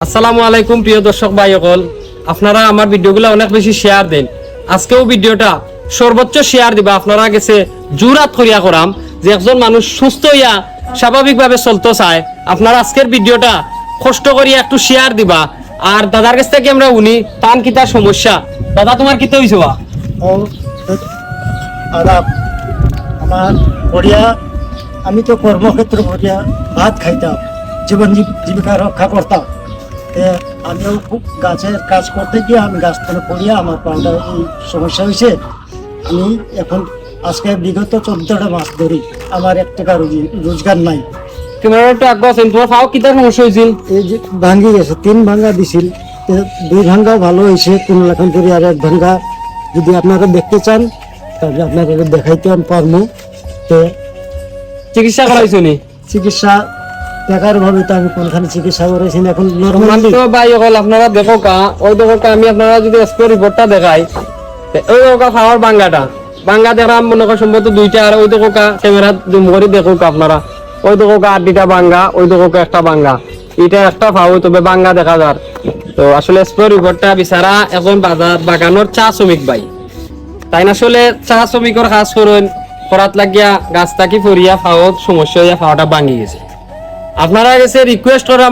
আসসালামু আলাইকুম প্রিয় দর্শক ভাই সকল, আপনারা আমার ভিডিওগুলো অনেক বেশি শেয়ার দেন। আজকেও ভিডিওটা সর্বোচ্চ শেয়ার দিবা। আপনারা গেছে জুরাত করিয়া করাম যে একজন মানুষ সুস্থ হইয়া স্বাভাবিকভাবে চলতে চায়। আপনারা আজকের ভিডিওটা কষ্ট করিয়া একটু শেয়ার দিবা। আর দাদার কাছ থেকে আমরা উনি তান কিতা সমস্যা। দাদা তোমার কিতা হইছে বা? আদাব আমার বড়িয়া, আমি তো কর্মক্ষেত্র বড়িয়া ভাত খাইতাম, জীবিকা রক্ষা করতাম। আমিও খুব গাছের কাজ করতে গিয়ে আমি গাছ থেকে পড়িয়া আমার প্রাণটা এই সমস্যা হয়েছে। আমি এখন আজকে বিগত 14টা মাস ধরি আমার 1 টাকা রোজগার নাই। ক্যামেরা একটু আগে আছেন, তোমার পাও কিতা সমস্যা হয়েছিল? এই যে ভাঙ্গি গেছে, 3 ভাঙ্গা দিছিল, 2 ভাঙ্গা ভালো হয়েছে, 3 লাখ ধরে আর 1 ভাঙ্গা যদি আপনারা দেখতে চান তাহলে আপনাদের দেখাইতে আমি পারবো। তো চিকিৎসা করাইছো নি? চিকিৎসা টাকার ভাবে তো আমি কোনখানে চিকিৎসা করেছি না, এখন নর্মালি তো ভাই সকল আপনারা দেখো কা, ওই দেখো কা, আমি আপনারা যদি স্কোর রিপোর্টটা দেখাই, ওই দেখো কা খাওয়ার বাঙ্গা দেখলাম মনে কর সম্ভবত 2টা। আর ওই দেখো কা ক্যামেরা জুম করে দেখো কা আপনারা, ওই দেখো কা 8টা বাঙ্গা, ওই দেখো কা একটা বাঙ্গা। এটা একটা ফাও, তবে বাঙ্গা দেখা যার। তো আসলে স্কোর রিপোর্টটা বিচারা এখন বাগানোর চা শ্রমিক ভাই, তাই না? আসলে চা শ্রমিকের কাজ করাত লাগিয়া গাছ থাকি ফরিয়া ফাওত সমস্যা হইয়া ফাওয়াটা ভাঙি গেছে। আপনারা গেছে রিকোয়েস্ট করা